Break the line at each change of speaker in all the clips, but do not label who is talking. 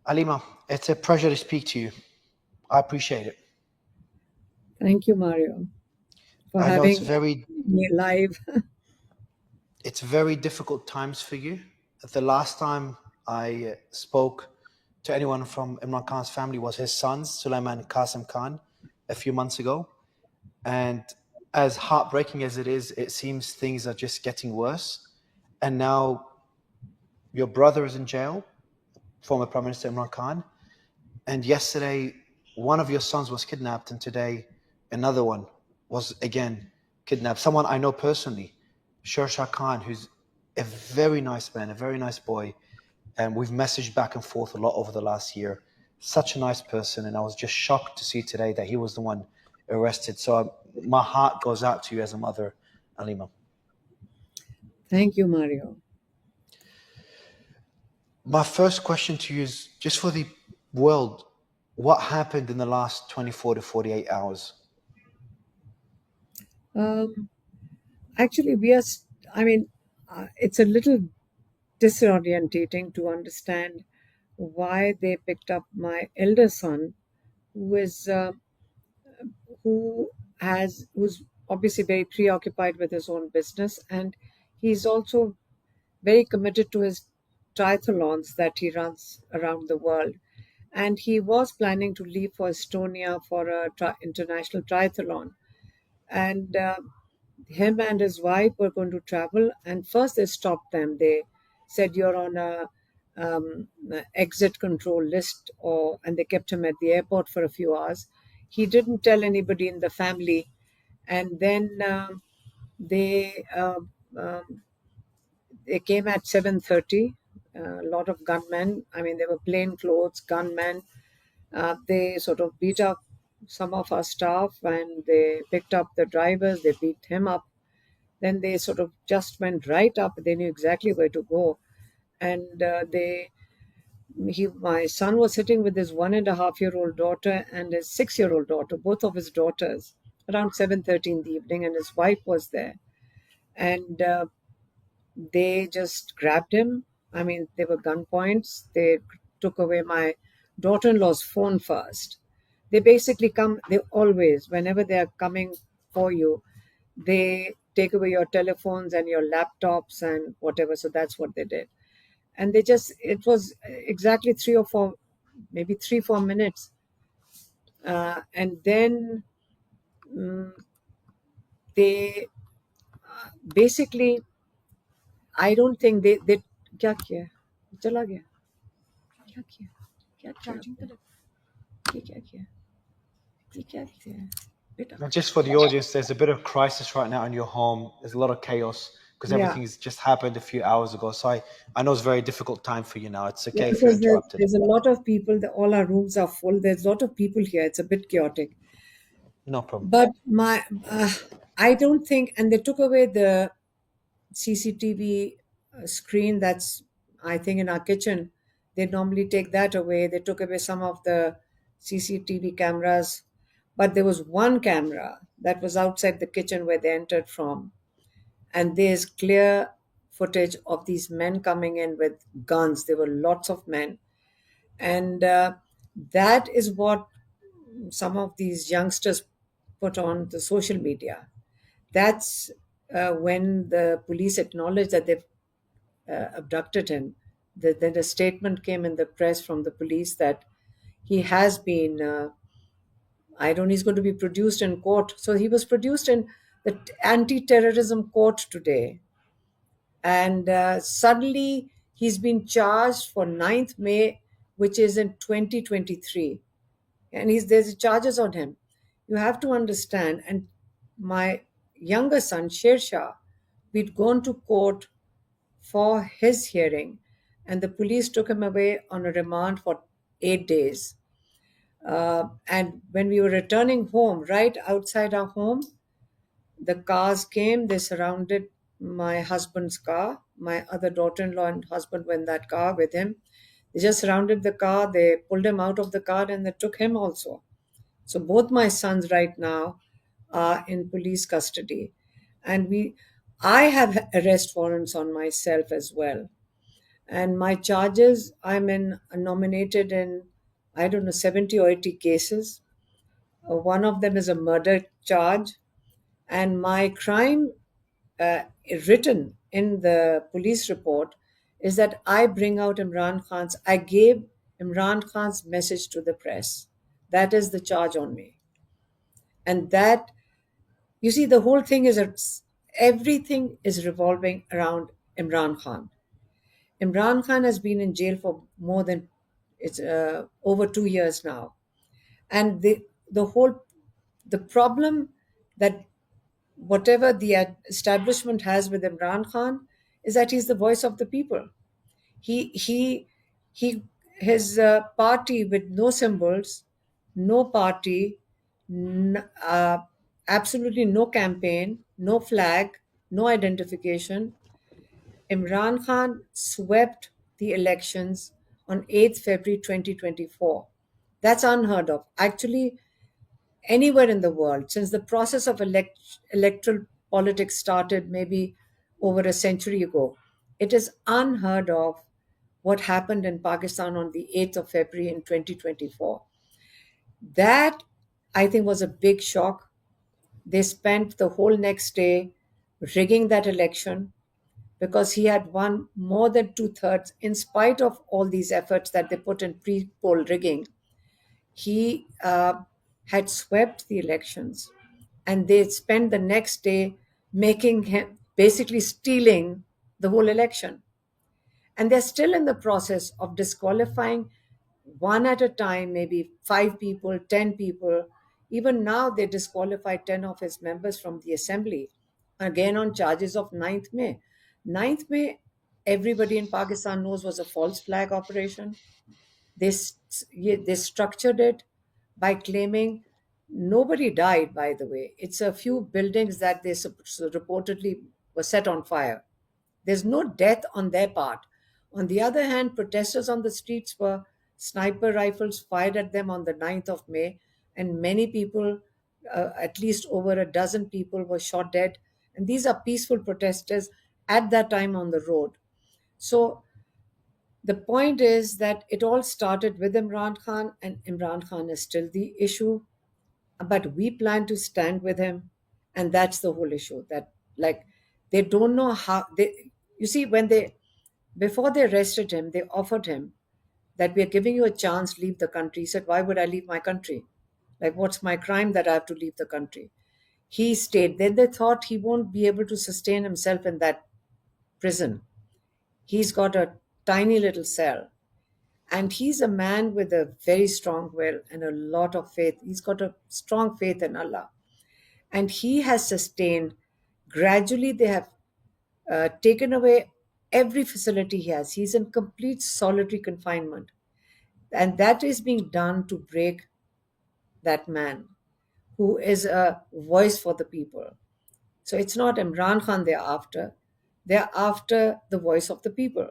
Alima, it's a pleasure to speak to you. I appreciate it.
Thank you, Mario, for
I know
having me live.
It's very difficult times for you. The last time I spoke to anyone from Imran Khan's family was his sons, Sulaiman and Qasim Khan, a few months ago. And as heartbreaking as it is, it seems things are just getting worse. And now your brother is in jail, former Prime Minister Imran Khan. And yesterday, one of your sons was kidnapped, and today another one was again kidnapped. Someone I know personally, Shersha Khan, who's a very nice man, a very nice boy. And we've messaged back and forth a lot over the last year. Such a nice person. And I was just shocked to see today that he was the one arrested. So my heart goes out to you as a mother, Alima.
Thank you, Mario.
My first question to you is just for the world, what happened in the last 24 to 48 hours?
Actually, it's a little disorientating to understand why they picked up my elder son, who's obviously very preoccupied with his own business, and he's also very committed to his triathlons that he runs around the world. And he was planning to leave for Estonia for a international triathlon. And him and his wife were going to travel. And first they stopped them. They said, "You're on a exit control list," and they kept him at the airport for a few hours. He didn't tell anybody in the family. And then they came at 7:30. A lot of gunmen. They were plainclothes gunmen. They sort of beat up some of our staff, and they picked up the drivers. They beat him up. Then they sort of just went right up. They knew exactly where to go. And my son was sitting with his 1.5-year-old daughter and his 6-year-old daughter, both of his daughters, around 7:30 in the evening, and his wife was there. And they just grabbed him. They were gunpoints. They took away my daughter-in-law's phone first. They basically whenever they are coming for you, they take away your telephones and your laptops and whatever. So that's what they did. And it was exactly 3-4 minutes. And then they basically, I don't think they क्या किया चला गया क्या किया क्या charging पे ये क्या किया ये क्या किया बेटा.
Just for the audience, there's a bit of crisis right now in your home. There's a lot of chaos because everything's just happened a few hours ago. So I know it's a very difficult time for you now. It's okay if you're interrupted.
There's a lot of people. All our rooms are full. There's a lot of people here. It's a bit chaotic.
No problem.
But I don't think, and they took away the CCTV screen that's, I think, in our kitchen. They normally take that away. They took away some of the CCTV cameras. But there was one camera that was outside the kitchen where they entered from. And there's clear footage of these men coming in with guns. There were lots of men. And that is what some of these youngsters put on the social media. That's when the police acknowledged that they've abducted him. Then a statement came in the press from the police that he has been, he's going to be produced in court. So he was produced in the anti-terrorism court today. And suddenly he's been charged for 9th May, which is in 2023. And there's charges on him. You have to understand. And my younger son, Shersha, we'd gone to court for his hearing, and the police took him away on a remand for 8 days. And when we were returning home, right outside our home, the cars came, they surrounded my husband's car. My other daughter-in-law and husband were in that car with him. They just surrounded the car, they pulled him out of the car, and they took him also. So both my sons right now are in police custody. And I have arrest warrants on myself as well. And my charges, nominated in, I don't know, 70 or 80 cases. One of them is a murder charge. And my crime, written in the police report, is that I gave Imran Khan's message to the press. That is the charge on me. And that, you see, the whole thing everything is revolving around Imran Khan. Imran Khan has been in jail for more than, it's over 2 years now. And the problem that whatever the establishment has with Imran Khan is that he's the voice of the people. His party with no symbols, no party, absolutely no campaign, no flag, no identification. Imran Khan swept the elections on 8th February 2024. That's unheard of. Actually, anywhere in the world, since the process of electoral politics started maybe over a century ago, it is unheard of what happened in Pakistan on the 8th of February in 2024. That, I think, was a big shock. They spent the whole next day rigging that election because he had won more than 2/3, in spite of all these efforts that they put in pre-poll rigging. He had swept the elections, and they spent the next day making him, basically stealing the whole election. And they're still in the process of disqualifying one at a time, maybe 5 people, 10 people. Even now, they disqualified 10 of his members from the assembly, again on charges of 9th May. 9th May, everybody in Pakistan knows, was a false flag operation. They structured it by claiming nobody died, by the way. It's a few buildings that they reportedly were set on fire. There's no death on their part. On the other hand, protesters on the streets were sniper rifles fired at them on the 9th of May, and many people, at least over a dozen people, were shot dead. And these are peaceful protesters at that time on the road. So the point is that it all started with Imran Khan, and Imran Khan is still the issue. But we plan to stand with him, and that's the whole issue. That, like, they don't know how they. You see, before they arrested him, they offered him that we are giving you a chance, leave the country. He said, "Why would I leave my country? Like, what's my crime that I have to leave the country?" He stayed. Then they thought he won't be able to sustain himself in that prison. He's got a tiny little cell. And he's a man with a very strong will and a lot of faith. He's got a strong faith in Allah. And he has sustained. Gradually, they have taken away every facility he has. He's in complete solitary confinement. And that is being done to break that man who is a voice for the people. So it's not Imran Khan they're after. They're after the voice of the people.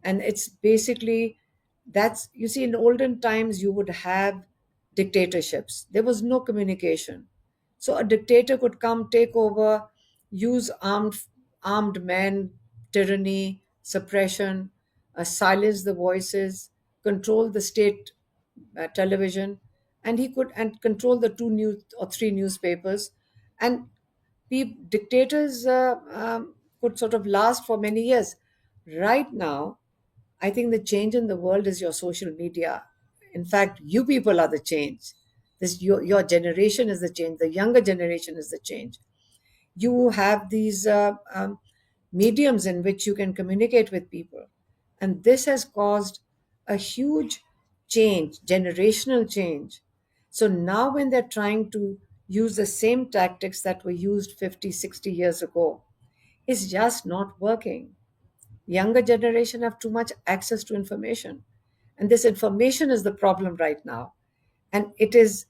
And it's basically, that's, you see, in olden times, you would have dictatorships. There was no communication. So a dictator could come, take over, use armed men, tyranny, suppression, silence the voices, control the state television, and he could and control the 2 or 3 newspapers. And dictators could sort of last for many years. Right now, I think the change in the world is your social media. In fact, you people are the change. Your generation is the change. The younger generation is the change. You have these mediums in which you can communicate with people. And this has caused a huge change, generational change. So now, when they're trying to use the same tactics that were used 50, 60 years ago, it's just not working. Younger generation have too much access to information, and this information is the problem right now. And it is,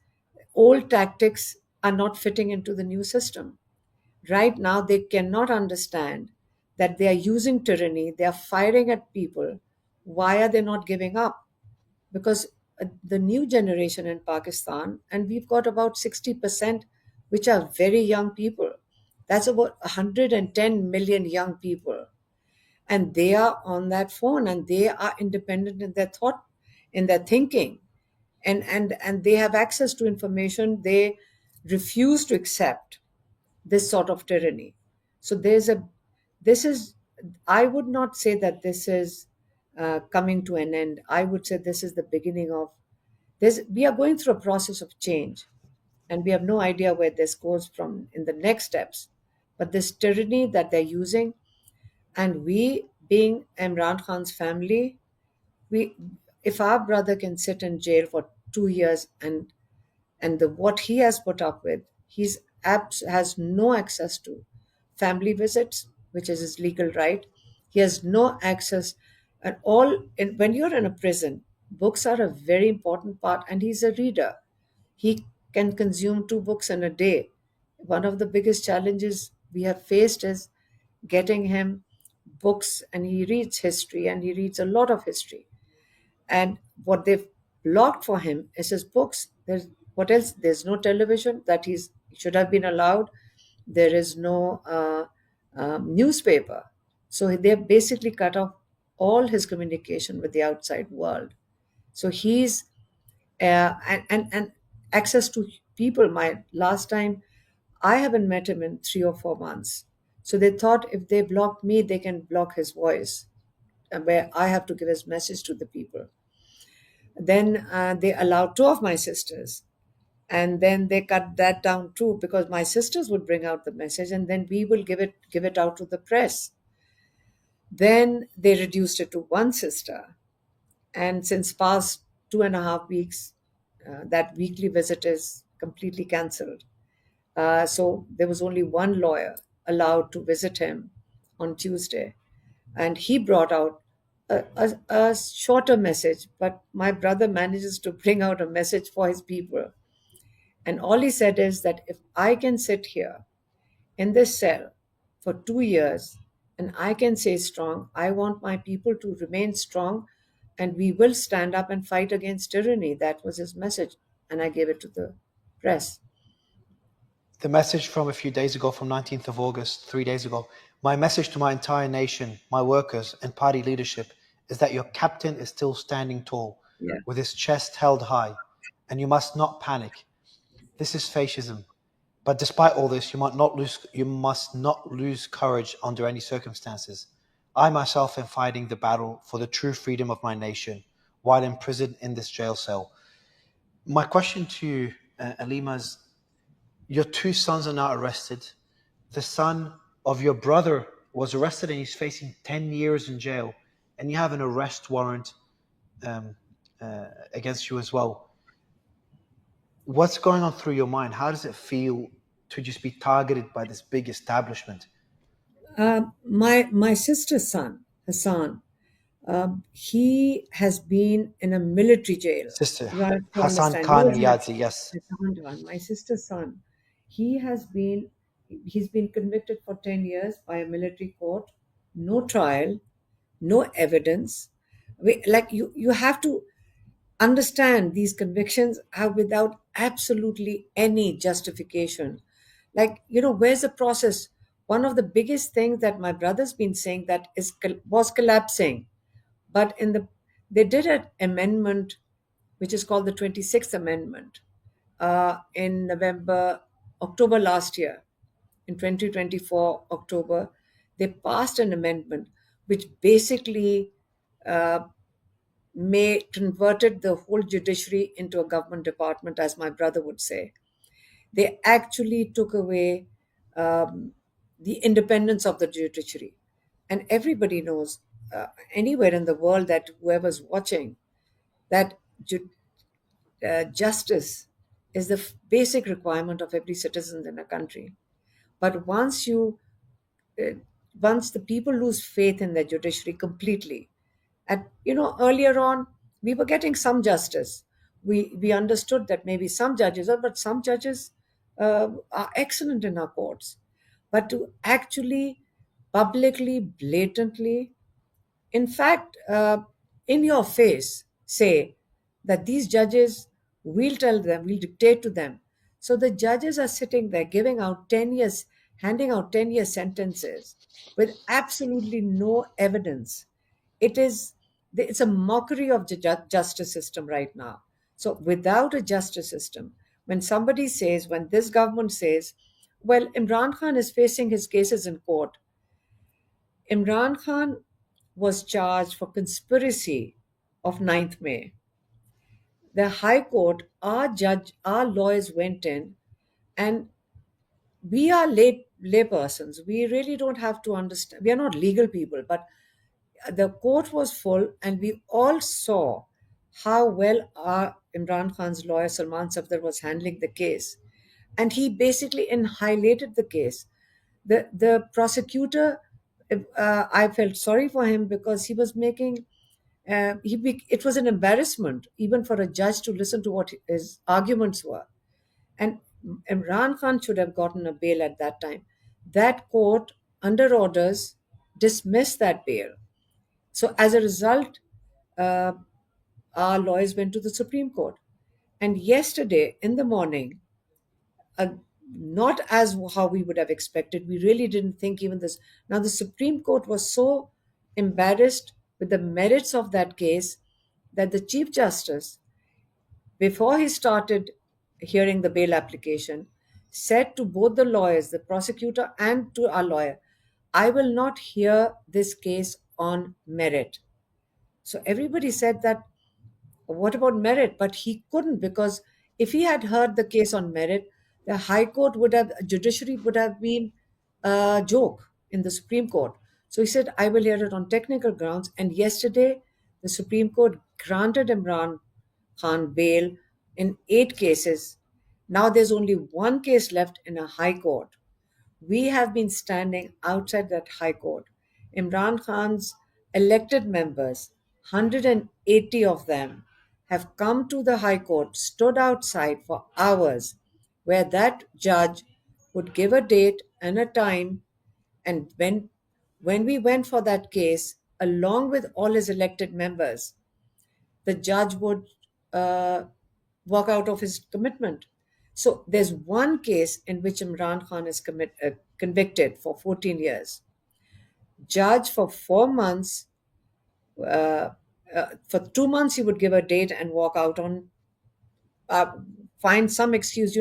old tactics are not fitting into the new system. Right now, they cannot understand that they are using tyranny, they are firing at people. Why are they not giving up? Because the new generation in Pakistan, and we've got about 60%, which are very young people. That's about 110 million young people. and they are on that phone, and they are independent in their thought, in their thinking, and they have access to information. They refuse to accept this sort of tyranny. So this is, I would not say that this is coming to an end. I would say this is the beginning of this. We are going through a process of change, and we have no idea where this goes from in the next steps. But this tyranny that they're using, and we, being Imran Khan's family, we, if our brother can sit in jail for 2 years, and what he has put up with, he's has no access to family visits, which is his legal right. He has no access at all. When you're in a prison, books are a very important part, and he's a reader. He can consume 2 books in a day. One of the biggest challenges we have faced is getting him books, and he reads history, and he reads a lot of history. And what they've blocked for him is his books. There's what else? There's no television that he should have been allowed. There is no newspaper. So they've basically cut off all his communication with the outside world. So he's and access to people. My last time, I haven't met him in 3 or 4 months. So they thought if they block me, they can block his voice, where I have to give his message to the people. Then they allowed 2 of my sisters, and then they cut that down too, because my sisters would bring out the message, and then we will give it out to the press. Then they reduced it to one sister, and since past 2.5 weeks, that weekly visit is completely cancelled. So there was only one lawyer allowed to visit him on Tuesday, and he brought out a shorter message, but my brother manages to bring out a message for his people. And all he said is that if I can sit here in this cell for 2 years and I can say strong, I want my people to remain strong, and we will stand up and fight against tyranny. That was his message, and I gave it to the press.
The message from a few days ago, from 19th of August, 3 days ago. My message to my entire nation, my workers and party leadership is that your captain is still standing tall,
Yeah.
with his chest held high, and you must not panic. This is fascism. But despite all this, you must not lose courage under any circumstances. I myself am fighting the battle for the true freedom of my nation while imprisoned in this jail cell. My question to you, Alimah, is your 2 sons are now arrested. The son of your brother was arrested and he's facing 10 years in jail, and you have an arrest warrant against you as well. What's going on through your mind? How does it feel to just be targeted by this big establishment?
My sister's son, Hassan, he has been in a military jail.
Sister
You have to
Hassan
understand.
Khan Niyazi, yes.
My sister's son, he's been convicted for 10 years by a military court. No trial, no evidence. You have to understand these convictions are without absolutely any justification. Where's the process? One of the biggest things that my brother's been saying that was collapsing, but they did an amendment which is called the 26th Amendment in October last year. In 2024 October, they passed an amendment which basically converted the whole judiciary into a government department, as my brother would say. They actually took away the independence of the judiciary. And everybody knows, anywhere in the world, that whoever's watching, that justice is the basic requirement of every citizen in a country. But uh, once the people lose faith in the judiciary completely, earlier on, we were getting some justice. We understood that maybe some judges are, but some judges are excellent in our courts. But to actually publicly, blatantly, in fact, in your face, say that these judges, we'll tell them, we'll dictate to them. So the judges are sitting there giving out 10 years. handing out 10-year sentences with absolutely no evidence. It's a mockery of the justice system right now. So without a justice system, when this government says, well, Imran Khan is facing his cases in court. Imran Khan was charged for conspiracy of 9th May. The High Court, our lawyers went in, and we are lay persons. We really don't have to understand. We are not legal people, but the court was full, and we all saw how well our Imran Khan's lawyer Salman Safdar was handling the case, and he basically annihilated the case. The prosecutor, I felt sorry for him because he was making. It was an embarrassment even for a judge to listen to what his arguments were. And Imran Khan should have gotten a bail at that time. That court, under orders, dismissed that bail. So as a result, uh, our lawyers went to the Supreme Court. And yesterday in the morning, uh, not as how we would have expected, we really didn't think even this. Now, the Supreme Court was so embarrassed with the merits of that case that the Chief Justice, before he started hearing the bail application, said to both the lawyers, the prosecutor and to our lawyer, I will not hear this case on merit. So everybody said that, what about merit? But he couldn't, because if he had heard the case on merit, the High Court judiciary would have been a joke in the Supreme Court. So he said, I will hear it on technical grounds. And yesterday, the Supreme Court granted Imran Khan bail in 8 cases. Now there's only one case left in a High Court. We have been standing outside that High Court. Imran Khan's elected members, 180 of them, have come to the High Court, stood outside for hours, where that judge would give a date and a time. And when we went for that case, along with all his elected members, the judge would uh, walk out of his commitment. So there's one case in which Imran Khan is convicted for 14 years. Judge for 4 months, uh, for 2 months he would give a date and walk out on, uh, find some excuse.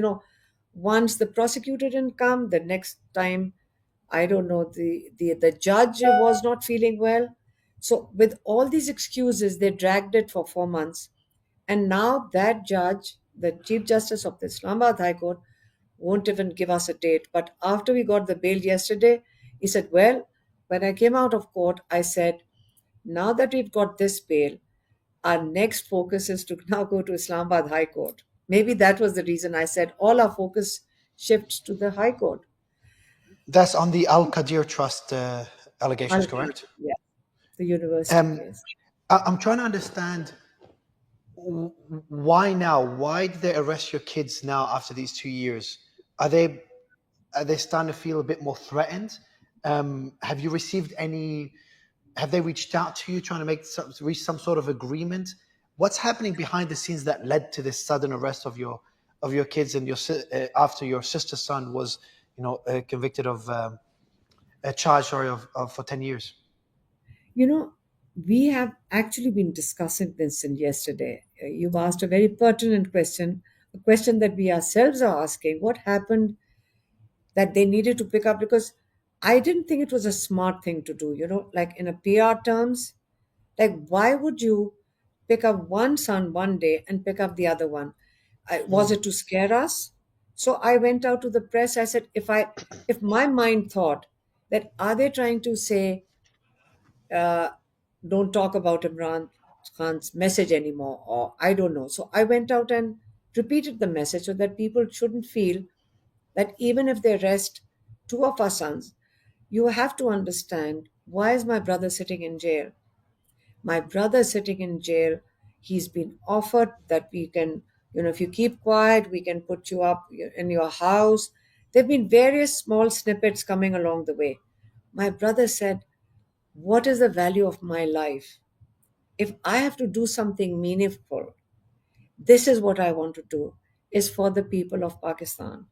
Once the prosecutor didn't come, the next time, I don't know, the judge was not feeling well. So with all these excuses, they dragged it for 4 months. And now that judge, the Chief Justice of the Islamabad High Court, won't even give us a date. But after we got the bail yesterday, he said, well, when I came out of court, I said, now that we've got this bail, our next focus is to now go to Islamabad High Court. Maybe that was the reason I said all our focus shifts to the High Court.
That's on the Al Qadir Trust allegations, correct?
Yeah, the university case.
I'm trying to understand why now? Why did they arrest your kids now after these 2 years? Are they starting to feel a bit more threatened? Have you received any? Have they reached out to you trying to reach some sort of agreement? What's happening behind the scenes that led to this sudden arrest of your kids and after your sister's son was convicted of a charge for 10 years?
We have actually been discussing this since yesterday. You've asked a very pertinent question, a question that we ourselves are asking. What happened that they needed to pick up? Because I didn't think it was a smart thing to do, like in a PR terms. Like, why would you pick up one son one day and pick up the other one? Was it to scare us? So I went out to the press. I said, if my mind thought that, are they trying to say, don't talk about Imran Khan's message anymore, or I don't know. So I went out and repeated the message so that people shouldn't feel that even if they arrest 2 of our sons, you have to understand, why is my brother sitting in jail? My brother is sitting in jail. He's been offered that we can, if you keep quiet, we can put you up in your house. There have been various small snippets coming along the way. My brother said, what is the value of my life? If I have to do something meaningful, this is what I want to do, is for the people of Pakistan.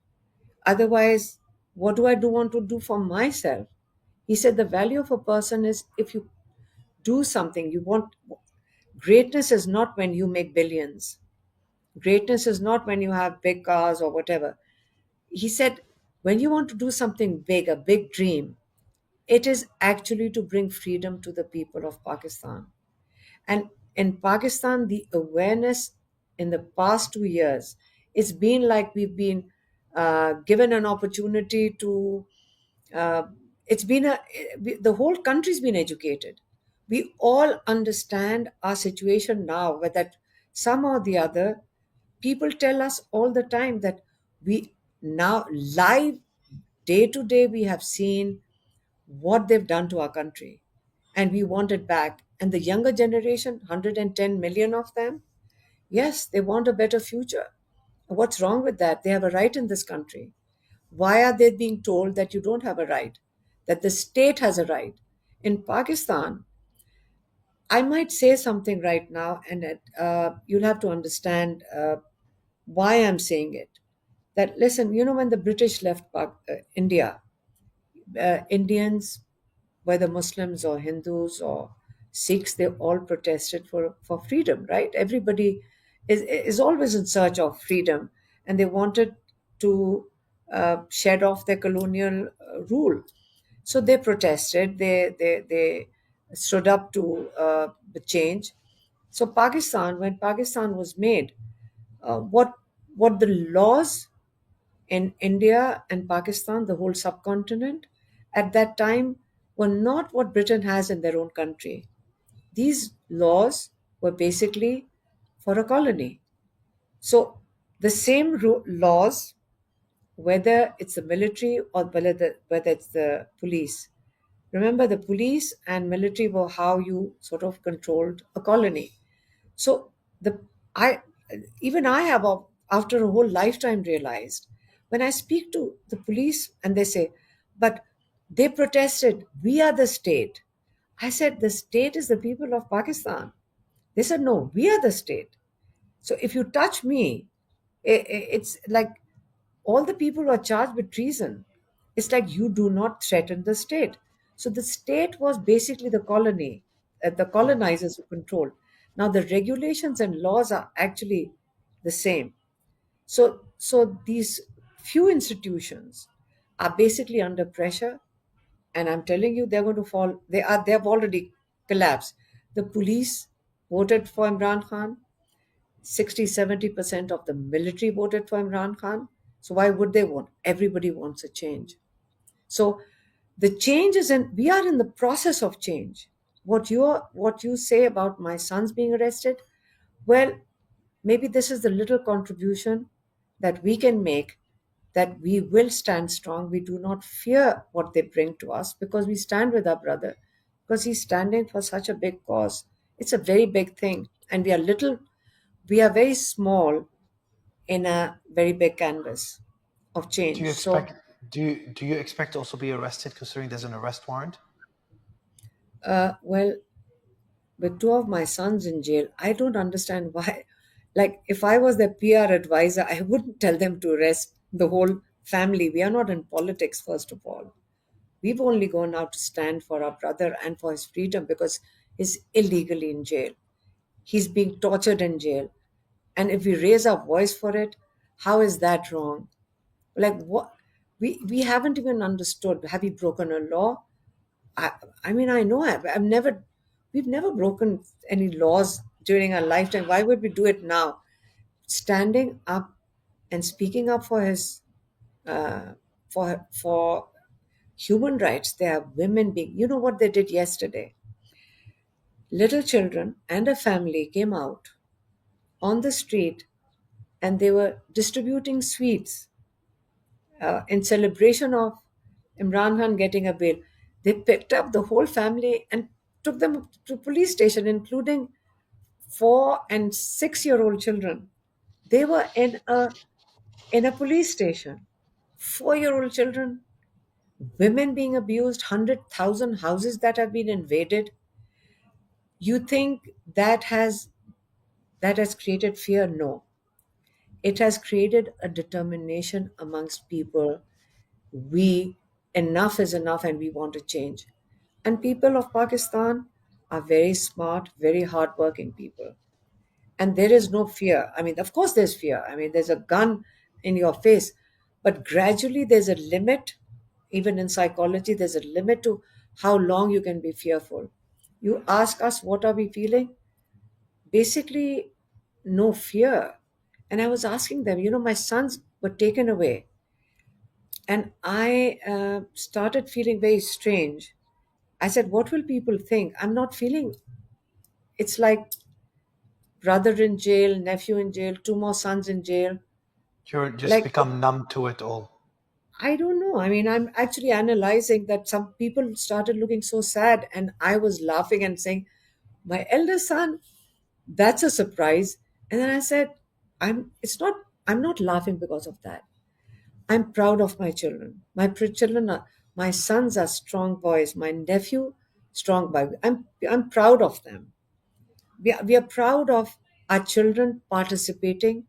Otherwise, What do I do want to do for myself? He said the value of a person is if you do something you want. Greatness is not when you make billions. Greatness is not when you have big cars or whatever. He said, when you want to do something big, a big dream, it is actually to bring freedom to the people of Pakistan. And in Pakistan, the awareness in the past 2 years, it's been like we've been given an opportunity to. Uh, it's been the whole country's been educated. We all understand our situation now, whether some or the other. People tell us all the time that we now live day to day we have seen what they've done to our country and we want it back. And the younger generation, 110 million of them, yes, they want a better future. What's wrong with that? They have a right in this country. Why are they being told that you don't have a right, that the state has a right? In Pakistan, I might say something right now, and you'll have to understand why I'm saying it. That, listen, when the British left India, Indians, whether Muslims or Hindus or Sikhs, they all protested for freedom, right? Everybody is always in search of freedom, and they wanted to shed off their colonial rule. So they protested, they stood up to the change. So Pakistan, when Pakistan was made, what the laws in India and Pakistan, the whole subcontinent, at that time were not what Britain has in their own country. These laws were basically for a colony. So the same laws, whether it's the military or whether it's the police. Remember, the police and military were how you sort of controlled a colony. So the I even I have after a whole lifetime realized when I speak to the police and they say, but they protested, we are the state. I said, the state is the people of Pakistan. They said, no, we are the state. So if you touch me, it's like all the people who are charged with treason. It's like you do not threaten the state. So the state was basically the colony, the colonizers who controlled. Now the regulations and laws are actually the same. So these few institutions are basically under pressure, and I'm telling you, they're going to fall. They have already collapsed. The police voted for Imran Khan. 60-70% of the military voted for Imran Khan. So why would they want? Everybody wants a change. So the change is in, we are in the process of change. What you say about my sons being arrested, well, maybe this is the little contribution that we can make, that we will stand strong. We do not fear what they bring to us because we stand with our brother, because he's standing for such a big cause. It's a very big thing. And we are very small in a very big canvas of
Do you
change. So,
expect do you expect to also be arrested considering there's an arrest warrant?
well, with two of my sons in jail, I don't understand why. Like, if I was their PR advisor, I wouldn't tell them to arrest the whole family. We are not in politics, first of all. We've only gone out to stand for our brother and for his freedom because he's illegally in jail. He's being tortured in jail. And if we raise our voice for it, how is that wrong? Like, what? We haven't even understood. Have we broken a law? I, I mean, I know we've never broken any laws during our lifetime. Why would we do it now? Standing up and speaking up for his, for human rights. There are women being, you know what they did yesterday? Little children and a family came out on the street and they were distributing sweets in celebration of Imran Khan getting a bail. They picked up the whole family and took them to police station, including 4 and 6-year-old children. They were in a police station. 4-year-old children, women being abused, 100,000 houses that have been invaded. You think that has created fear? No. It has created a determination amongst people enough is enough and we want to change. And people of Pakistan are very smart, very hardworking people. And there is no fear. I mean, of course, there's fear. I mean, there's a gun in your face, but gradually there's a limit. Even in psychology, there's a limit to how long you can be fearful. You ask us, what are we feeling? Basically, no fear. And I was asking them, my sons were taken away. And I started feeling very strange. I said, what will people think? I'm not feeling, it's like brother in jail, nephew in jail, two more sons in jail.
You're just
Like,
become numb to it all.
I don't know. I mean, I'm actually analyzing that some people started looking so sad, and I was laughing and saying, my eldest son, that's a surprise. And then I said, I'm not laughing because of that. I'm proud of my children. My sons are strong boys. My nephew, strong boy. I'm proud of them. We are proud of our children participating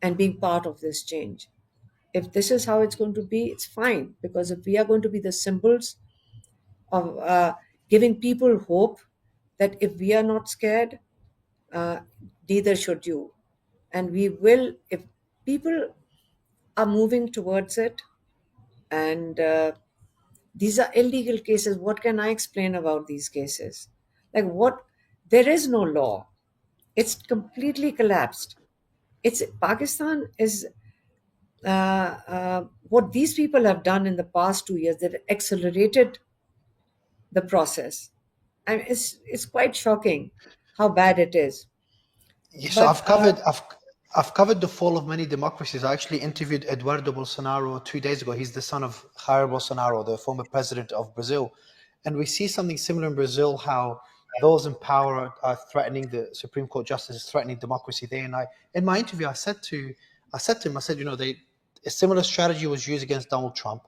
and being part of this change. If this is how it's going to be, it's fine, because if we are going to be the symbols of giving people hope that if we are not scared, uh, neither should you. And we will, if people are moving towards it, and these are illegal cases. What can I explain about these cases? Like, what? There is no law. It's completely collapsed. It's Pakistan is what these people have done in the past 2 years. They've accelerated the process, and it's quite shocking how bad it is.
Yeah, so
But
I've covered the fall of many democracies. I actually interviewed Eduardo Bolsonaro 2 days ago. He's the son of Jair Bolsonaro, the former president of Brazil, and we see something similar in Brazil. How those in power are threatening the Supreme Court justices, threatening democracy there. And in my interview, I said to him, I said, a similar strategy was used against Donald Trump.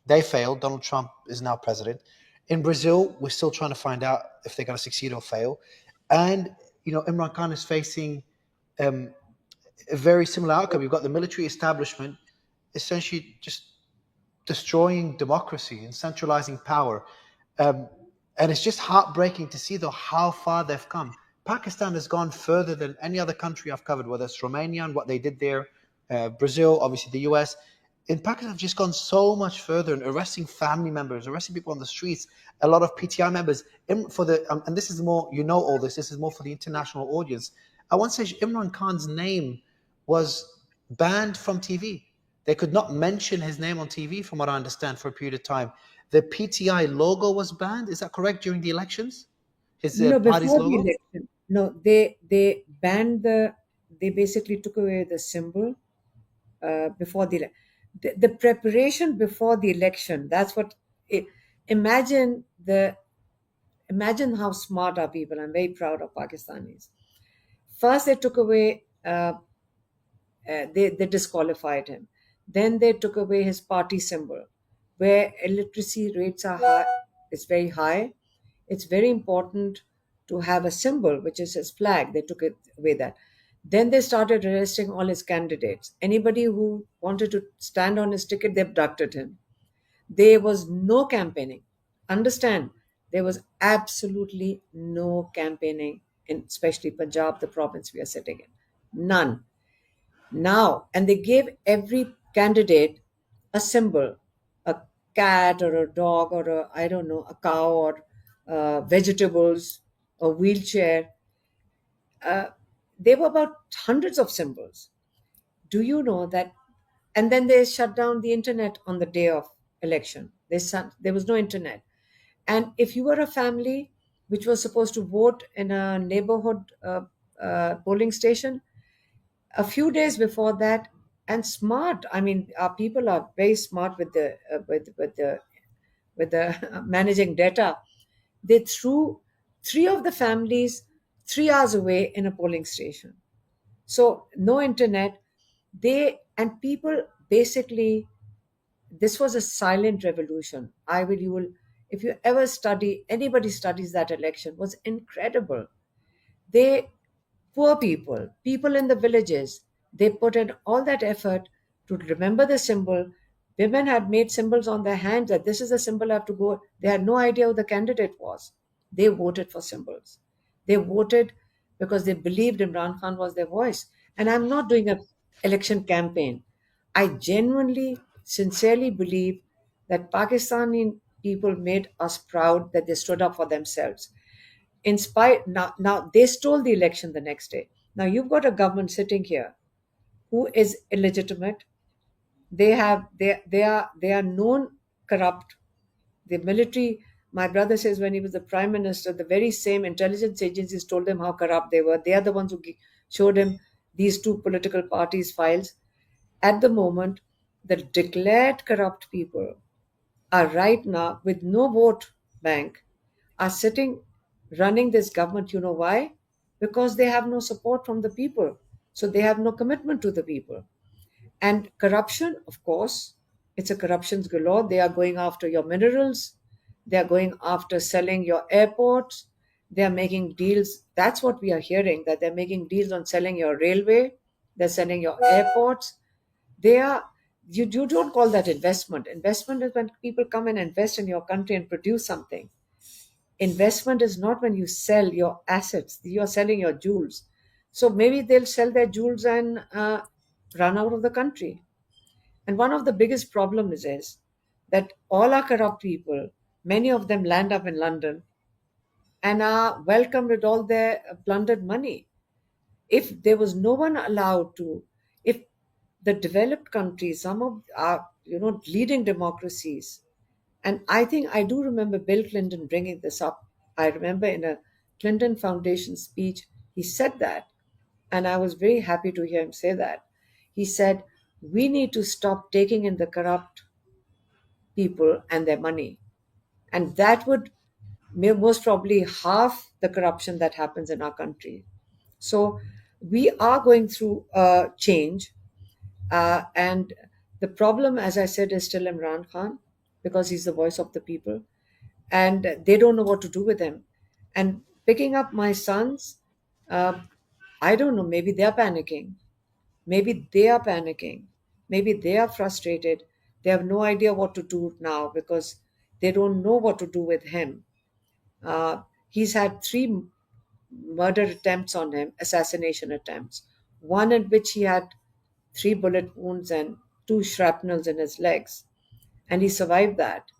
They failed. Donald Trump is now president. In Brazil, we're still trying to find out if they're going to succeed or fail. And Imran Khan is facing um, a very similar outcome. You've got the military establishment essentially just destroying democracy and centralizing power. Um, and it's just heartbreaking to see, though, how far they've come. Pakistan has gone further than any other country I've covered, whether it's Romania and what they did there, Brazil, obviously the US. In Pakistan, have just gone so much further in arresting family members, arresting people on the streets. A lot of PTI members. And this is more, all this. This is more for the international audience. At one stage, Imran Khan's name was banned from TV. They could not mention his name on TV, from what I understand, for a period of time. The PTI logo was banned. Is that correct? During the elections, his
no,
party's
before the
logo.
election, no, they banned they basically took away the symbol before the preparation before the election. That's what. It, imagine the imagine how smart our people. I'm very proud of Pakistanis. First, they took away. They disqualified him. Then they took away his party symbol, where illiteracy rates are high. It's very high. It's very important to have a symbol, which is his flag. They took it away that. Then they started arresting all his candidates. Anybody who wanted to stand on his ticket, they abducted him. There was no campaigning. Understand, there was absolutely no campaigning in especially Punjab, the province we are sitting in. None. Now, and they gave every candidate a symbol, a cat or a dog or I don't know, a cow or vegetables, a wheelchair. Uh, there were about hundreds of symbols. Do you know that? And then they shut down the internet on the day of election. There was no internet. And if you were a family which was supposed to vote in a neighborhood polling station, a few days before that, and smart, I mean, our people are very smart with the managing data. They threw three of the families 3 hours away in a polling station. So no internet. They and people basically, this was a silent revolution. You will, if you ever study, anybody studies that election, was incredible. They, poor people in the villages, they put in all that effort to remember the symbol, Women had made symbols on their hands that this is the symbol I have to go. They had no idea who the candidate was. They voted for symbols. They voted because they believed Imran Khan was their voice. And I'm not doing an election campaign. I genuinely, sincerely believe that Pakistani people made us proud that they stood up for themselves. In spite now they stole the election the next day. Now you've got a government sitting here who is illegitimate. They are known corrupt. The military, my brother says, when he was the prime minister, the very same intelligence agencies told him how corrupt they were. They are the ones who showed him these two political parties' files. At the moment, the declared corrupt people are right now, with no vote bank, are sitting running this government. You know why? Because they have no support from the people. So they have no commitment to the people. And corruption, of course, it's a corruption's galore. They are going after your minerals. They are going after selling your airports. They are making deals. That's what we are hearing, that they're making deals on selling your railway. They're selling your airports. They are, you don't call that investment. Investment is when people come and invest in your country and produce something. Investment is not when you sell your assets. You're selling your jewels. So maybe they'll sell their jewels and run out of the country. And one of the biggest problems is that all our corrupt people, many of them land up in London and are welcomed with all their plundered money. If there was no one allowed to, if the developed countries, some of our leading democracies, and I think I do remember Bill Clinton bringing this up. I remember in a Clinton Foundation speech, he said that, and I was very happy to hear him say that. He said, we need to stop taking in the corrupt people and their money. And that would most probably half the corruption that happens in our country. So we are going through a change. And the problem, as I said, is still Imran Khan, because he's the voice of the people. And they don't know what to do with him. And picking up my sons, I don't know, maybe they're panicking. Maybe they are panicking. Maybe they are frustrated. They have no idea what to do now because they don't know what to do with him. He's had 3 murder attempts on him, assassination attempts. One in which he had 3 bullet wounds and 2 shrapnels in his legs, and he survived that.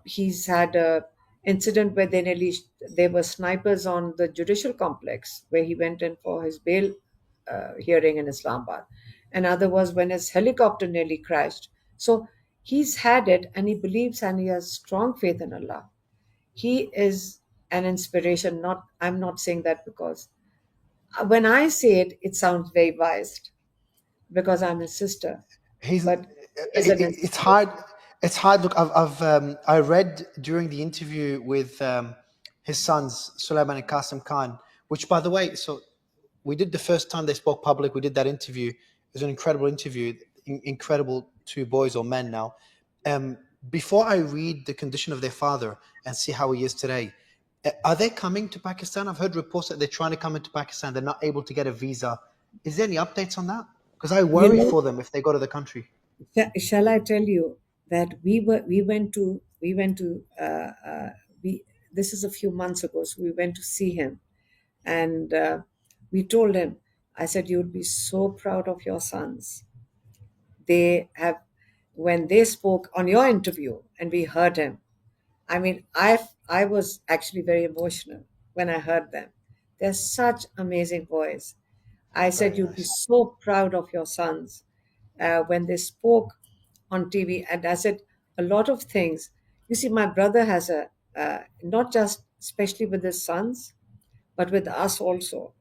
He's had a incident where there were snipers on the judicial complex where he went in for his bail hearing in Islamabad. Another was when his helicopter nearly crashed. So he's had it, and he believes and he has strong faith in Allah. He is an inspiration. Not, I'm not saying that because when I say it, it sounds very biased because I'm his sister.
He's
But he is an
it's
inspiration.
hard. It's hard. Look, I read during the interview with his sons Sulaiman and Qasim Khan, which, by the way, so we did the first time they spoke public. We did that interview. It was an incredible interview. Incredible 2 boys or men now. Before I read the condition of their father and see how he is today, are they coming to Pakistan? I've heard reports that they're trying to come into Pakistan. They're not able to get a visa. Is there any updates on that? Because I
You
worry
know,
for them if they go to the country.
shall I tell you that we went to we this is a few months ago, so we went to see him, and we told him, I said, you'd be so proud of your sons. They have, when they spoke on your interview and we heard him, I mean, I was actually very emotional when I heard them. They're such amazing boys. I said,
Very
you'd be
nice.
so proud of your sons when they spoke on TV. And I said, a lot of things. You see, my brother has not just especially with his sons, but with us also.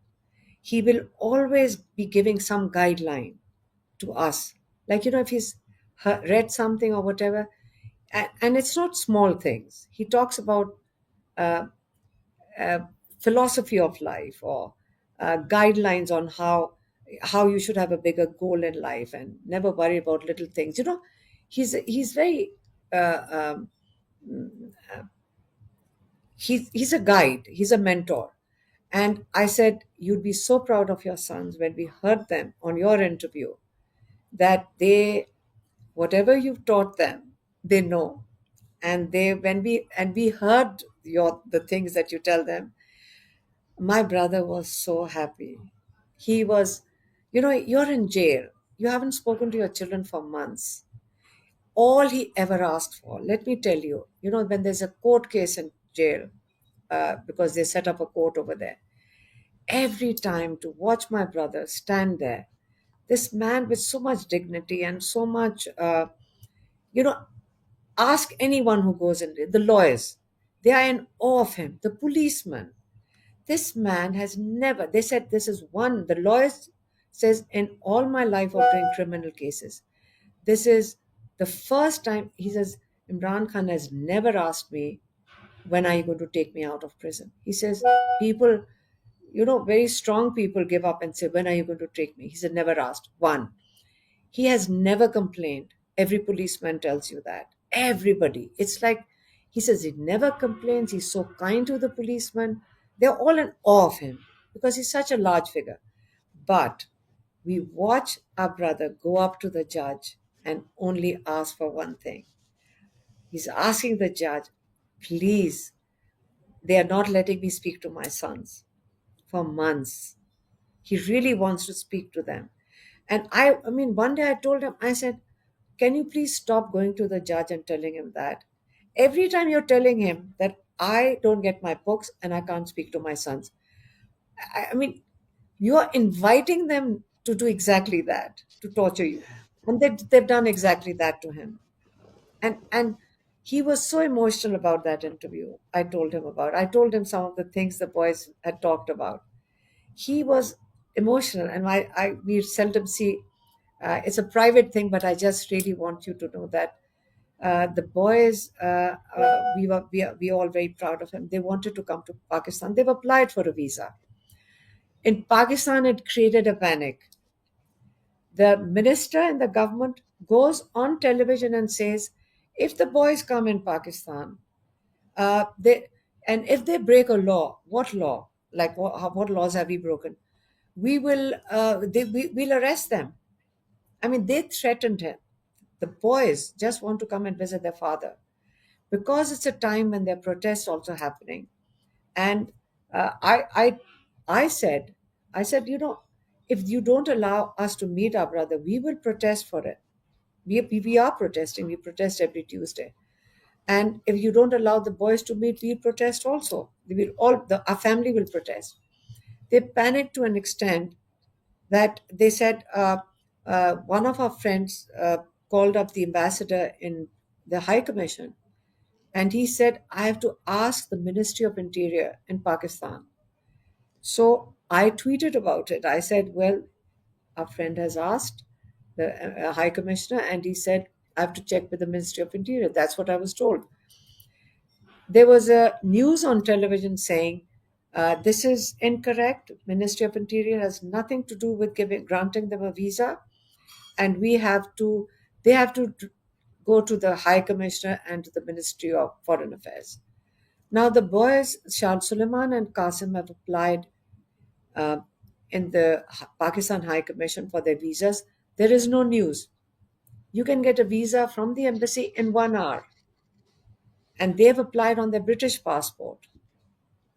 He will always be giving some guideline to us. Like, if he's read something or whatever, and it's not small things. He talks about uh, uh, philosophy of life or guidelines on how you should have a bigger goal in life and never worry about little things. He's very um, he's a guide. He's a mentor. And I said, you'd be so proud of your sons when we heard them on your interview that they Whatever you've taught them, they know. And we heard the things that you tell them. My brother was so happy. He was, you're in jail. You haven't spoken to your children for months. All he ever asked for, let me tell you, when there's a court case in jail, because they set up a court over there, every time to watch my brother stand there, this man with so much dignity and so much, you know, ask anyone who goes in there, the lawyers, they are in awe of him, the policeman. This man has never, they said this is one, the lawyers says in all my life of doing criminal cases, this is the first time, he says, Imran Khan has never asked me, when are you going to take me out of prison? He says, people, very strong people give up and say, when are you going to take me? He said, never asked. One, he has never complained. Every policeman tells you that. Everybody. It's like, he says he never complains. He's so kind to the policeman. They're all in awe of him because he's such a large figure. But we watch our brother go up to the judge and only ask for one thing. He's asking the judge, please, they are not letting me speak to my sons for months. He really wants to speak to them. And I mean, one day I told him, I said, can you please stop going to the judge and telling him that? Every time you're telling him that I don't get my books and I can't speak to my sons. I mean, you're inviting them to do exactly that, to torture you. And they've done exactly that to him. And he was so emotional about that interview. I told him some of the things the boys had talked about. He was emotional, and we seldom see. It's a private thing, but I just really want you to know that the boys, we are all very proud of him. They wanted to come to Pakistan. They've applied for a visa. In Pakistan, it created a panic. The minister in the government goes on television and says, if the boys come in Pakistan, if they break a law, what law? Like what laws have we broken? We'll arrest them. I mean, they threatened him. The boys just want to come and visit their father because it's a time when there are protests also happening. And I said, if you don't allow us to meet our brother, we will protest for it. We are protesting. We protest every Tuesday. And if you don't allow the boys to meet, we'll protest also. Our family will protest. They panicked to an extent that they said, one of our friends called up the ambassador in the High Commission, and he said, I have to ask the Ministry of Interior in Pakistan. So I tweeted about it. I said, well, our friend has asked the High Commissioner, and he said, I have to check with the Ministry of Interior. That's what I was told. There was a news on television saying, this is incorrect. Ministry of Interior has nothing to do with granting them a visa, and they have to go to the High Commissioner and to the Ministry of Foreign Affairs. Now the boys, Shah Suleiman and Qasim, have applied in the Pakistan High Commission for their visas. There is no news. You can get a visa from the embassy in 1 hour. And they have applied on their British passport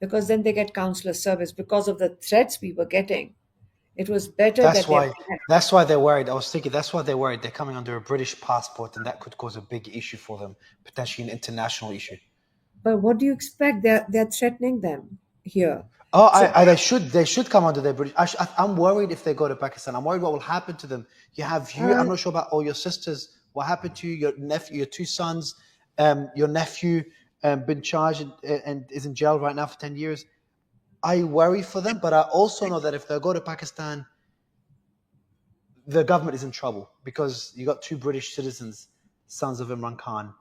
because then they get consular service. Because of the threats we were getting, it was better
That's
that
why. That's why they're worried. I was thinking that's why they're worried. They're coming under a British passport, and that could cause a big issue for them, potentially an international issue.
But what do you expect? They're threatening them here.
Oh,
So
they should come under their British. I'm worried if they go to Pakistan. I'm worried what will happen to them. I'm not sure about all your sisters. What happened to you? Your nephew, your two sons, your nephew, been charged and is in jail right now for 10 years. I worry for them, but I also know that if they go to Pakistan, the government is in trouble because you got two British citizens, sons of Imran Khan,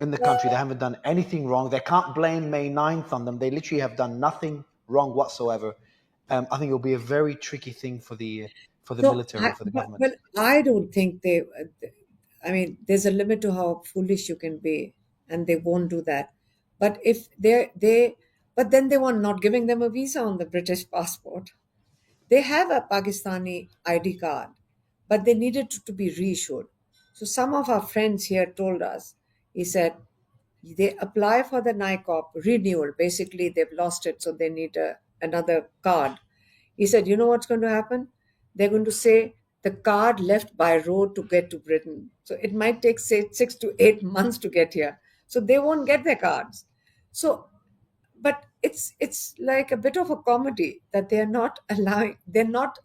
in the country. They haven't done anything wrong. They can't blame May 9th on them. They literally have done nothing wrong whatsoever. I think it'll be a very tricky thing for the military, for the government.
Well, I don't think I mean, there's a limit to how foolish you can be, and they won't do that. But if but then they were not giving them a visa on the British passport. They have a Pakistani ID card, but they needed to be reissued. So some of our friends here told us, he said, they apply for the NICOP renewal. Basically, they've lost it, so they need another card. He said, you know what's going to happen? They're going to say the card left by road to get to Britain. So it might take, say, 6 to 8 months to get here. So they won't get their cards. So, but it's like a bit of a comedy that they're not allowing, they're not.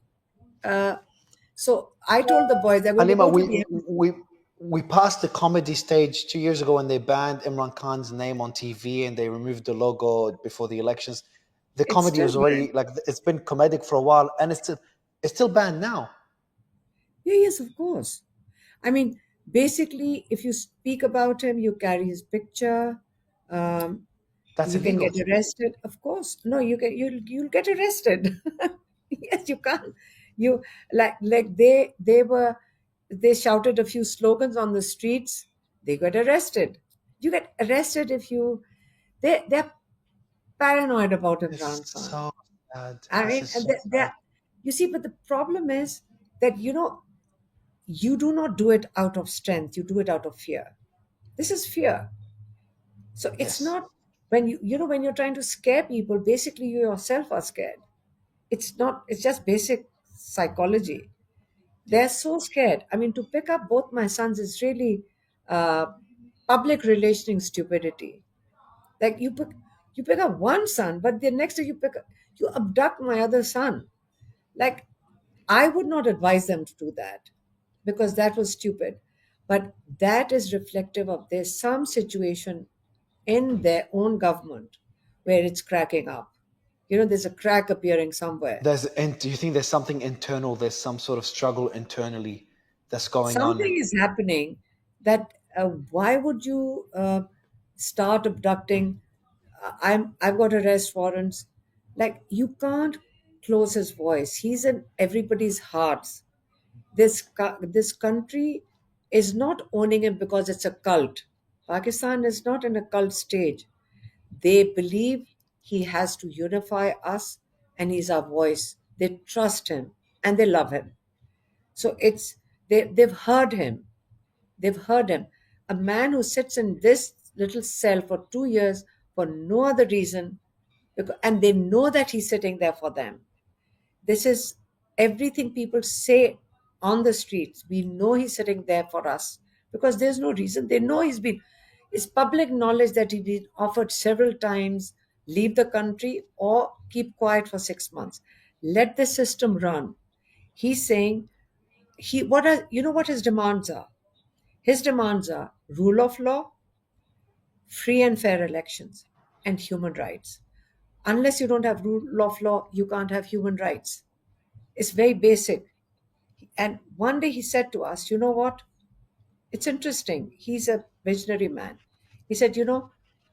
So I told the boys, they're going to
Halima,
go to the embassy.
we passed the comedy stage 2 years ago when they banned Imran Khan's name on TV and they removed the logo before the elections. The
It's
comedy
still
was already
banned.
like, it's been comedic for a while, and it's still banned now.
Yeah, yes, of course. I mean, basically, if you speak about him, you carry his picture. Um,
That's
you can get
illegal.
arrested. Of course, no, you'll get arrested. Yes, you can't. You like they shouted a few slogans on the streets. They got arrested. You get arrested if you. They're paranoid about
It's
Imran Khan.
so sad.
I
This
mean,
is
and
so sad.
you see, but the problem is that you do not do it out of strength. You do it out of fear. This is fear. So it's
Yes.
not when when you're trying to scare people, basically you yourself are scared. It's not, it's just basic psychology.
Yeah.
They're so scared. I mean, to pick up both my sons is really uh, public relationing stupidity. Like you pick up one son, but the next day you abduct my other son. Like, I would not advise them to do that because that was stupid. But that is reflective of there's some situation in their own government where it's cracking up. There's a crack appearing somewhere.
And do you think there's something internal? There's some sort of struggle internally that's going on.
Something is happening that why would you start abducting? I've got arrest warrants. Like, you can't close his voice. He's in everybody's hearts. This country is not owning him because it's a cult. Pakistan is not in a cult stage. They believe he has to unify us and he's our voice. They trust him and they love him. So they've heard him. They've heard him. A man who sits in this little cell for 2 years for no other reason, and they know that he's sitting there for them. This is everything people say on the streets. We know he's sitting there for us because there's no reason. They know it's public knowledge that he's been offered several times leave the country or keep quiet for 6 months. Let the system run. He's saying what his demands are. His demands are rule of law, free and fair elections, and human rights. Unless you don't have rule of law, you can't have human rights. It's very basic. And one day he said to us, you know what? It's interesting. He's a visionary man. He said,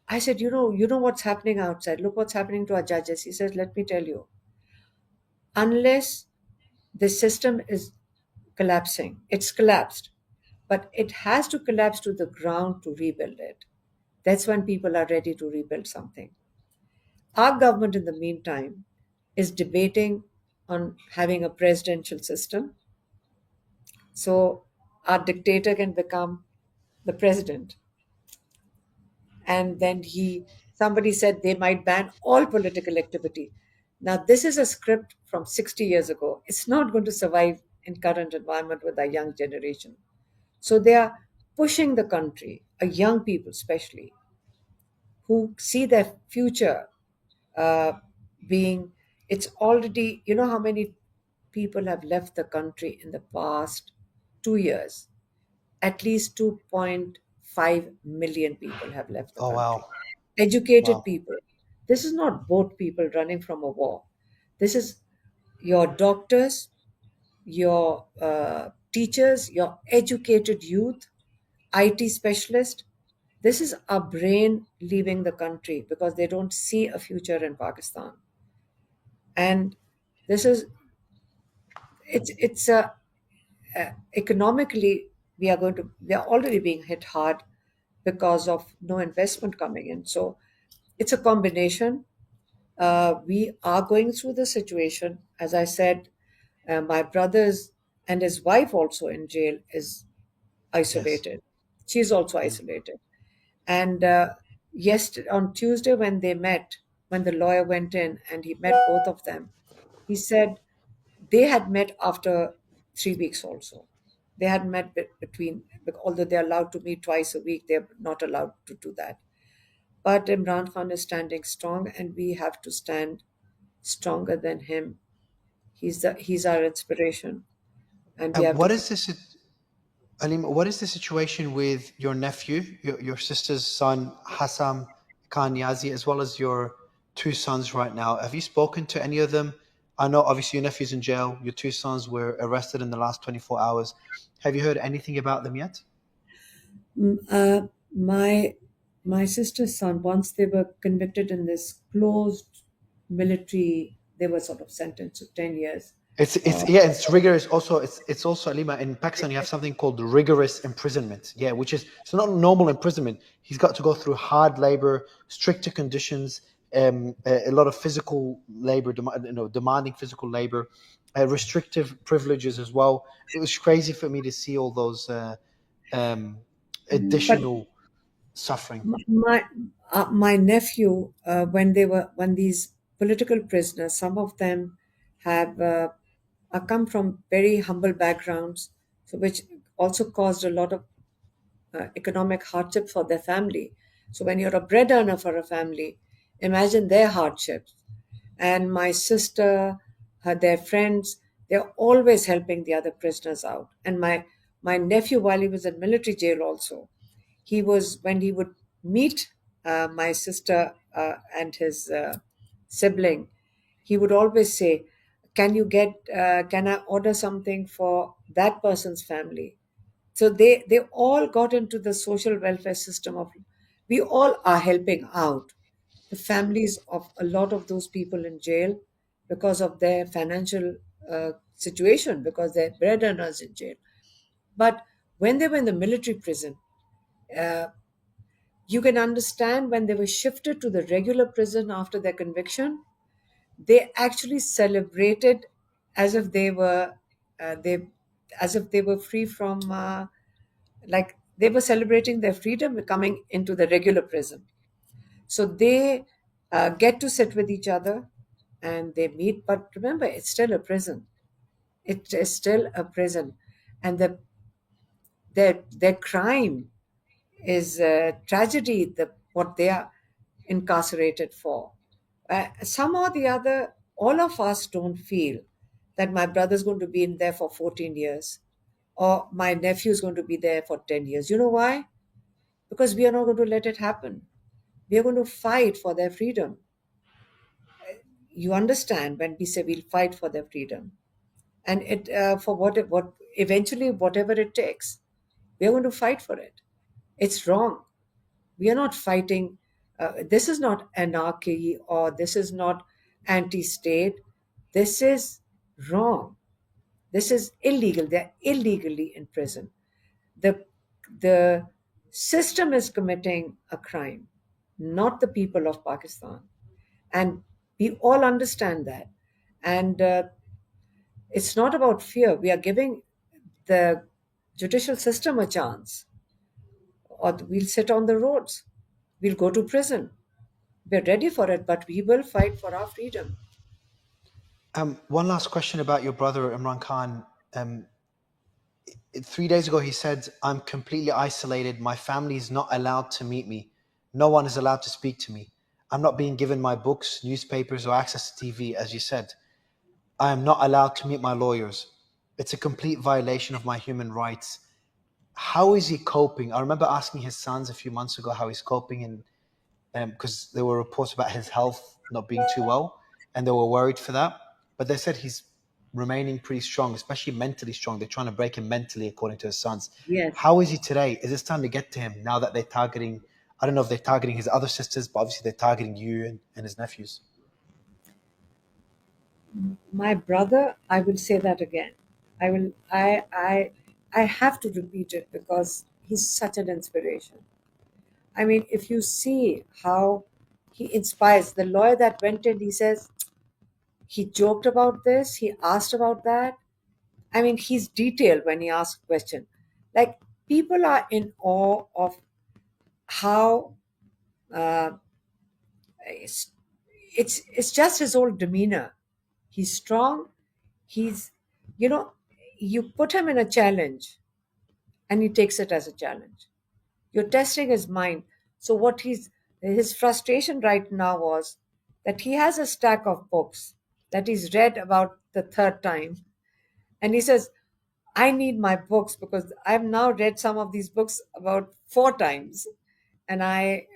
I said, you know what's happening outside. Look what's happening to our judges. He says, let me tell you, unless the system is collapsing, it's collapsed, but it has to collapse to the ground to rebuild it. That's when people are ready to rebuild something. Our government, in the meantime, is debating on having a presidential system. So our dictator can become the president. And then somebody said they might ban all political activity. Now, this is a script from 60 years ago. It's not going to survive in current environment with our young generation. So they are pushing the country, young people especially, who see their future uh, being, it's already, how many people have left the country in the past 2 years? At least 2.5 million people have left the
Oh, wow.
country. Educated
Wow.
people. This is not boat people running from a war. This is your doctors, your teachers, your educated youth, IT specialists. This is a brain leaving the country because they don't see a future in Pakistan. And this is it's economically we are already being hit hard because of no investment coming in. So it's a combination. We are going through the situation. As I said, my brother's and his wife also in jail is isolated. She's also isolated. And on Tuesday, when they met, when the lawyer went in and he met both of them, he said they had met after 3 weeks also. They had met between, although they're allowed to meet twice a week, they're not allowed to do that. But Imran Khan is standing strong, and we have to stand stronger than him. He's our inspiration, and we have to.
What is this, Alima? What is the situation with your nephew, your sister's son, Hassan Khan Niazi, as well as your two sons right now? Have you spoken to any of them? I know obviously your nephew's in jail. Your two sons were arrested in the last 24 hours. Have you heard anything about them yet?
My sister's son, once they were convicted in this closed military, they were sort of sentenced to 10 years.
It's rigorous. Also, it's also, Alima, in Pakistan you have something called rigorous imprisonment. Yeah, which is, it's not normal imprisonment. He's got to go through hard labor, stricter conditions, a lot of physical labor, demanding physical labor, restrictive privileges as well. It was crazy for me to see all those additional suffering.
My nephew, when these political prisoners, some of them have come from very humble backgrounds, so which also caused a lot of economic hardship for their family. So when you're a bread earner for a family, imagine their hardships. And my sister, their friends, they're always helping the other prisoners out. And my nephew, while he was in military jail also, when he would meet my sister and his sibling, he would always say, can I order something for that person's family? So they all got into the social welfare system of, we all are helping out the families of a lot of those people in jail because of their financial situation, because they're bread earners in jail. But when they were in the military prison, you can understand when they were shifted to the regular prison after their conviction, they actually celebrated as if they were free from like they were celebrating their freedom coming into the regular prison. So they get to sit with each other and they meet. But remember, it's still a prison. It is still a prison, and their crime is a tragedy. What they are incarcerated for. Some or the other, all of us don't feel that my brother's going to be in there for 14 years or my nephew's going to be there for 10 years. You know why? Because we are not going to let it happen. We are going to fight for their freedom. You understand when we say we'll fight for their freedom, and for what eventually whatever it takes, we are going to fight for it. It's wrong. We are not fighting. This is not anarchy or this is not anti-state. This is wrong. This is illegal. They're illegally in prison. The system is committing a crime, not the people of Pakistan. And we all understand that. And it's not about fear. We are giving the judicial system a chance, or we'll sit on the roads. We'll go to prison. We're ready for it, but we will fight for our freedom.
One last question about your brother Imran Khan. 3 days ago, he said, "I'm completely isolated. My family is not allowed to meet me. No one is allowed to speak to me. I'm not being given my books, newspapers, or access to TV, as you said. I am not allowed to meet my lawyers. It's a complete violation of my human rights." How is he coping? I remember asking his sons a few months ago how he's coping, and because there were reports about his health not being too well, and they were worried for that. But they said he's remaining pretty strong, especially mentally strong. They're trying to break him mentally, according to his sons.
Yes.
How is he today? Is it time to get to him now that they're targeting, I don't know if they're targeting his other sisters, but obviously they're targeting you and his nephews?
My brother, I will say that again. I have to repeat it because he's such an inspiration. I mean, if you see how he inspires the lawyer that went in, he says he joked about this, he asked about that. I mean, he's detailed when he asks a question. Like, people are in awe of how it's just his whole demeanor. He's strong. He's, you know, you put him in a challenge and he takes it as a challenge. You're testing his mind. So what his frustration right now was that he has a stack of books that he's read about the third time. And he says, I need my books because I've now read some of these books about 4 times, and I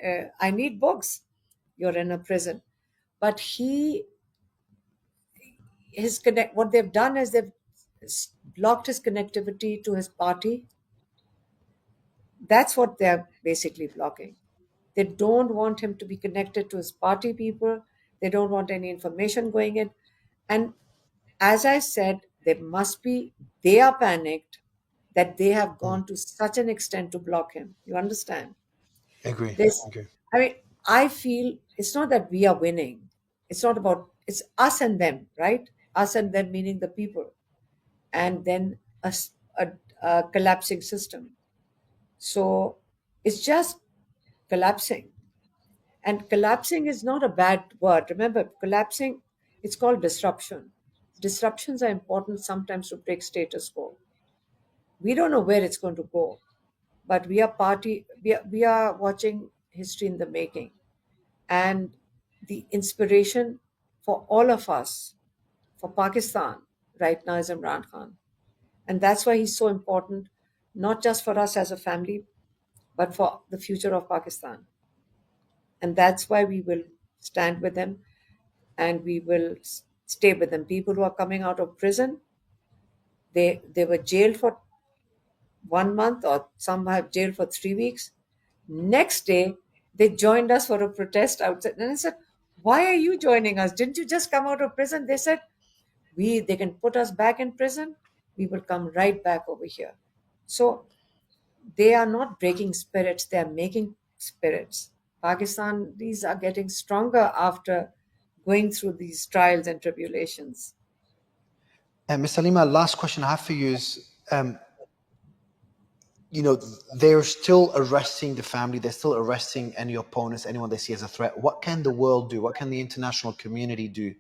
need books. You're in a prison. But what they've done is they've blocked his connectivity to his party. That's what they're basically blocking. They don't want him to be connected to his party people. They don't want any information going in. And as I said, they are panicked that they have gone to such an extent to block him. You understand?
Agree.
This,
Agree.
I mean, I feel it's not that we are winning. It's us and them, right? Us and them meaning the people. And then a collapsing system. So it's just collapsing. And collapsing is not a bad word. Remember, collapsing, it's called disruption. Disruptions are important sometimes to break status quo. We don't know where it's going to go, but we are watching history in the making. And the inspiration for all of us, for Pakistan, right now is Imran Khan. And that's why he's so important, not just for us as a family, but for the future of Pakistan. And that's why we will stand with him and we will stay with them. People who are coming out of prison, they were jailed for 1 month, or some have jailed for 3 weeks. Next day, they joined us for a protest outside. And I said, why are you joining us? Didn't you just come out of prison? They said, they can put us back in prison. We will come right back over here. So they are not breaking spirits. They are making spirits. Pakistan, these are getting stronger after going through these trials and tribulations.
Ms. Halima, last question I have for you is, they're still arresting the family. They're still arresting any opponents, anyone they see as a threat. What can the world do? What can the international community do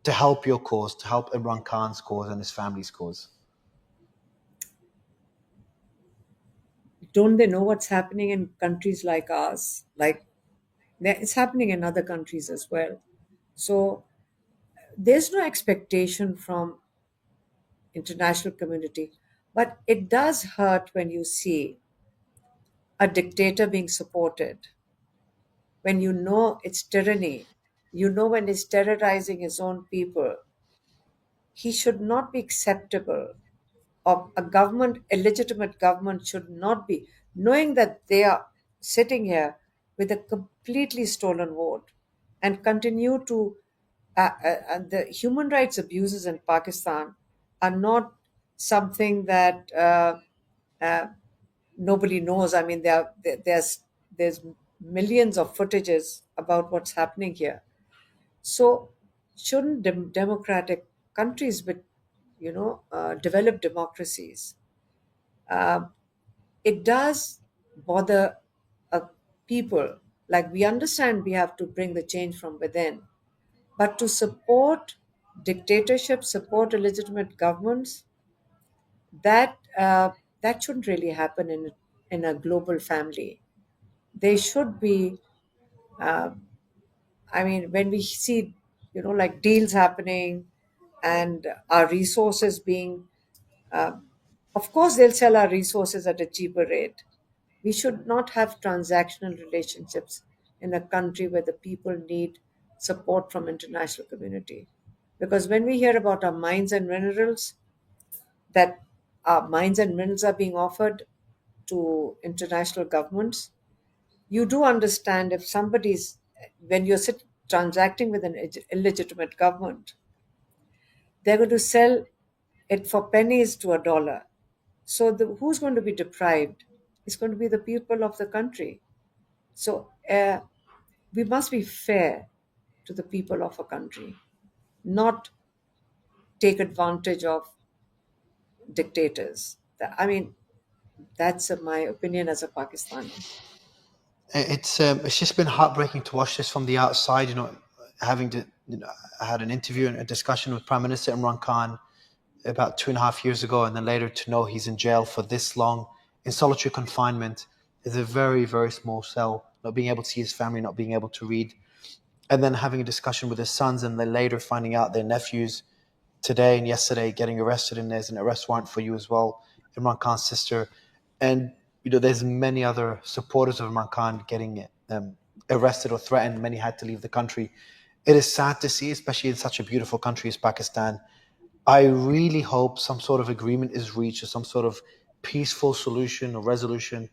to help your cause, to help Imran Khan's cause and his family's cause?
Don't they know what's happening in countries like ours? Like, it's happening in other countries as well. So there's no expectation from international community, but it does hurt when you see a dictator being supported, when you know it's tyranny, when he's terrorizing his own people. He should not be acceptable. Of a government, a legitimate government should not be, knowing that they are sitting here with a completely stolen vote and continue to, the human rights abuses in Pakistan are not something that uh, nobody knows. I mean, there's millions of footages about what's happening here. So, shouldn't democratic countries, but developed democracies, uh, it does bother uh, people. Like, we understand we have to bring the change from within, but to support dictatorships, support illegitimate governments, that shouldn't really happen in a global family. They should be. Uh, I mean, when we see, like deals happening and our resources being, uh, of course, they'll sell our resources at a cheaper rate. We should not have transactional relationships in a country where the people need support from international community. Because when we hear about our mines and minerals, that our mines and minerals are being offered to international governments, you do understand if somebody's, when you're transacting with an illegitimate government, they're going to sell it for pennies to a dollar. So who's going to be deprived? It's going to be the people of the country. So we must be fair to the people of a country, not take advantage of dictators. I mean, That's my opinion as a Pakistani.
It's just been heartbreaking to watch this from the outside. Having to, I had an interview and a discussion with Prime Minister Imran Khan about 2.5 years ago, and then later to know he's in jail for this long in solitary confinement is a very, very small cell. Not being able to see his family, not being able to read, and then having a discussion with his sons, and then later finding out their nephews today and yesterday getting arrested, and there's an arrest warrant for you as well, Imran Khan's sister, and there's many other supporters of Imran Khan getting arrested or threatened. Many had to leave the country. It is sad to see, especially in such a beautiful country as Pakistan. I really hope some sort of agreement is reached, or some sort of peaceful solution or resolution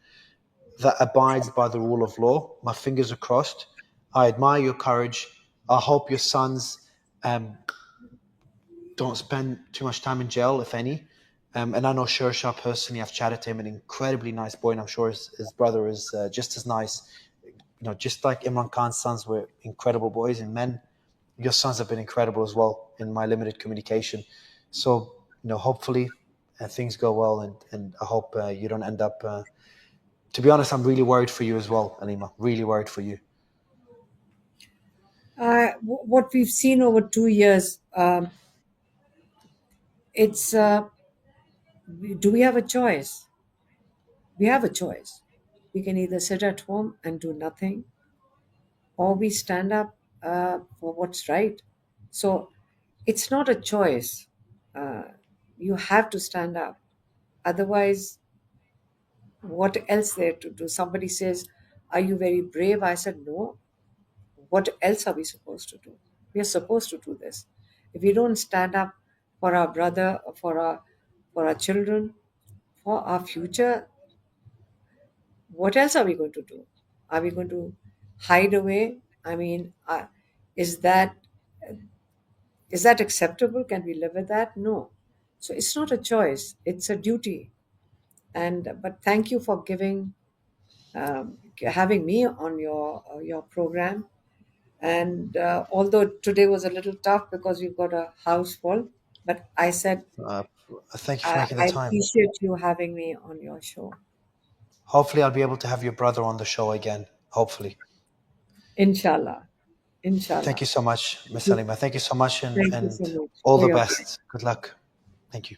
that abides by the rule of law. My fingers are crossed. I admire your courage. I hope your sons don't spend too much time in jail, if any. And I know Shershaw personally. I've chatted to him, an incredibly nice boy, and I'm sure his brother is just as nice. Just like Imran Khan's sons were incredible boys and men, your sons have been incredible as well in my limited communication. So, hopefully things go well, and I hope you don't end up... to be honest, I'm really worried for you as well, Alima. Really worried for you.
What we've seen over 2 years, it's do we have a choice? We have a choice. We can either sit at home and do nothing, or we stand up for what's right. So it's not a choice. You have to stand up. Otherwise, what else there to do? Somebody says, "Are you very brave?" I said, "No. What else are we supposed to do? We are supposed to do this. If we don't stand up for our brother, for our children, for our future, what else are we going to do? Are we going to hide away? I mean, is that acceptable? Can we live with that? No. So it's not a choice; it's a duty. But thank you for having me on your program. And although today was a little tough because we've got a house full, but I said
Thank you for making the
I
time.
appreciate you having me on your show.
Hopefully, I'll be able to have your brother on the show again. Hopefully.
Inshallah.
Thank
Inshallah.
you so much, Miss Alima. Thank you so much,
Thank you
and
so much
all
for
the
your time.
best. Good luck. Thank you.